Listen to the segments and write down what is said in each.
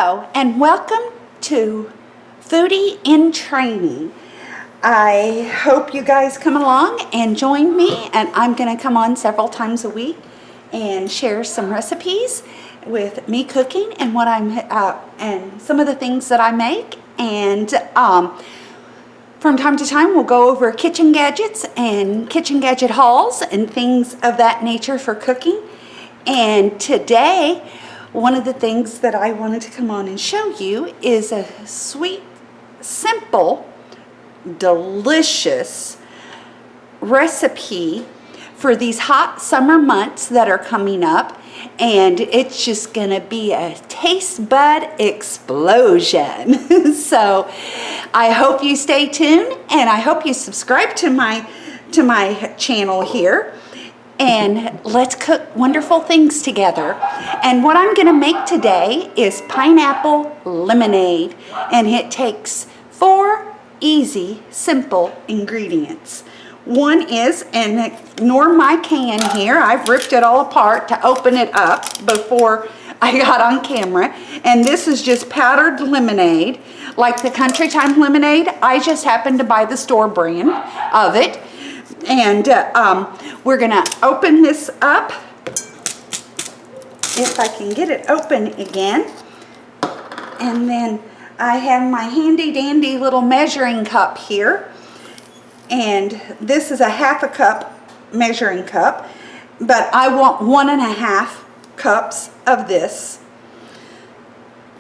Hello and welcome to Foodie in Training. I hope you guys come along and join me, and I'm going to come on several times a week and share some recipes with me cooking and what I'm and some of the things that I make. And from time to time we'll go over kitchen gadgets and kitchen gadget hauls and things of that nature for cooking. And today, one of the things that I wanted to come on and show you is a sweet, simple, delicious recipe for these hot summer months that are coming up. And it's just gonna be a taste bud explosion. So I hope you stay tuned, and I hope you subscribe to my channel here. And let's cook wonderful things together. And what I'm gonna make today is pineapple lemonade. And it takes 4 easy, simple ingredients. One is, and ignore my can here, I've ripped it all apart to open it up before I got on camera. And this is just powdered lemonade, like the Country Time lemonade. I just happened to buy the store brand of it. And we're gonna open this up, if I can get it open again. And then I have my handy dandy little measuring cup here. And this is a 1/2 cup measuring cup, but I want 1.5 cups of this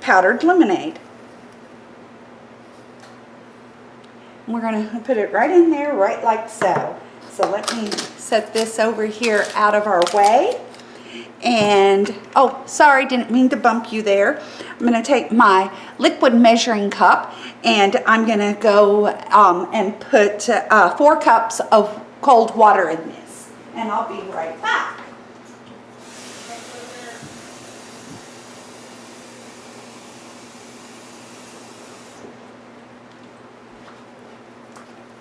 powdered lemonade. We're gonna put it right in there, right like so. So let me set this over here out of our way. And, oh, sorry, didn't mean to bump you there. I'm gonna take my liquid measuring cup, and I'm gonna go and put 4 cups of cold water in this. And I'll be right back.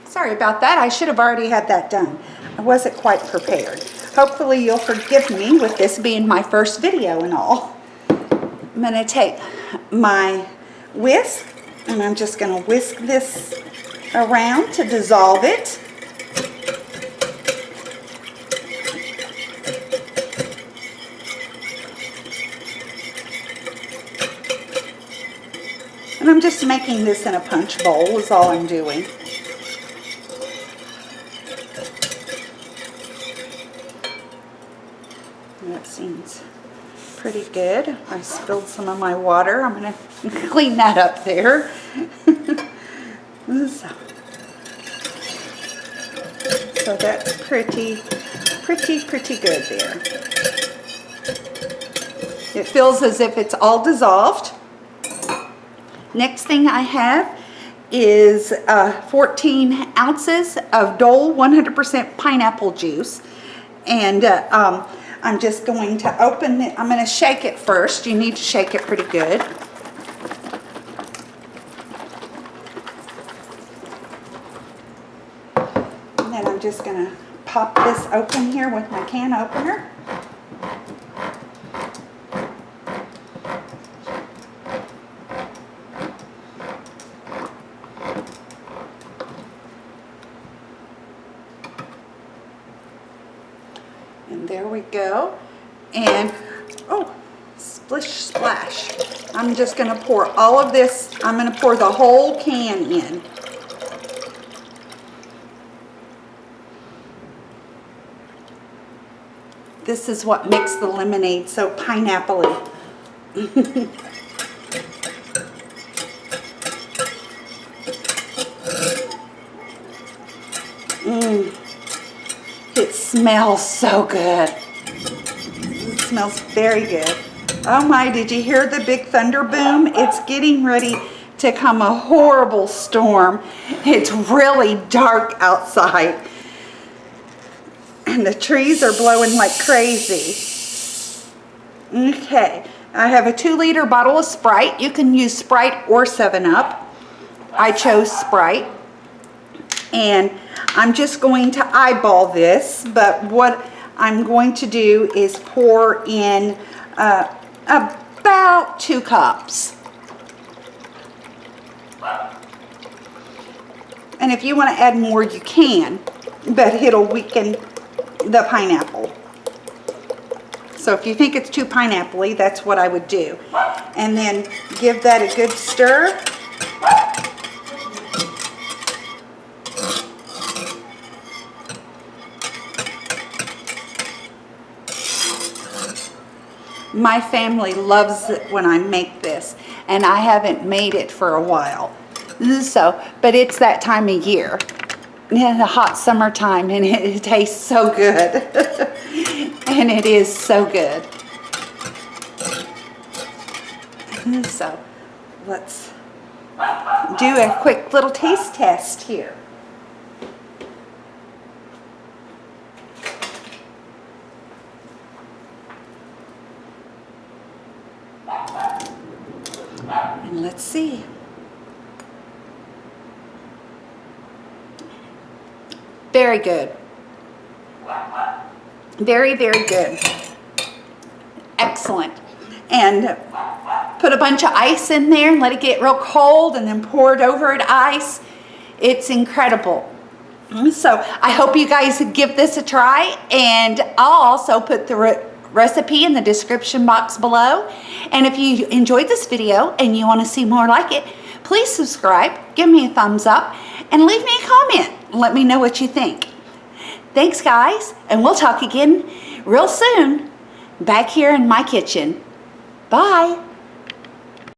Sorry about that. I should have already had that done. I wasn't quite prepared. Hopefully you'll forgive me with this being my first video and all. I'm going to take my whisk, and I'm just going to whisk this around to dissolve it. And I'm just making this in a punch bowl is all I'm doing. That seems pretty good. I spilled some of my water. I'm going to clean that up there. So that's pretty good there. It feels as if it's all dissolved. Next thing I have is 14 ounces of Dole 100% pineapple juice. And I'm just going to open it. I'm going to shake it first. You need to shake it pretty good. And then I'm just going to pop this open here with my can opener. And there we go. And, oh, splish splash. I'm just going to pour all of this, I'm going to pour the whole can in. This is what makes the lemonade so pineapple-y. It smells so good. It smells very good. Oh my, did you hear the big thunder boom? It's getting ready to come a horrible storm. It's really dark outside. And the trees are blowing like crazy. Okay, I have a 2-liter bottle of Sprite. You can use Sprite or 7-Up. I chose Sprite. And I'm just going to eyeball this, but what I'm going to do is pour in about 2 cups And if you want to add more, you can, but it'll weaken the pineapple. So if you think it's too pineapple-y, that's what I would do. And then give that a good stir. My family loves it when I make this, and I haven't made it for a while. So, but it's that time of year, in the hot summertime, and it tastes so good. And it is so good. So, let's do a quick little taste test here. And let's see. Very good. Very, very good. Excellent. And put a bunch of ice in there and let it get real cold and then pour it over it ice. It's incredible. So I hope you guys give this a try, and I'll also put the recipe in the description box below. And if you enjoyed this video and you want to see more like it, please subscribe, give me a thumbs up, and leave me a comment. Let me know what you think. Thanks, guys, and we'll talk again real soon back here in my kitchen. Bye.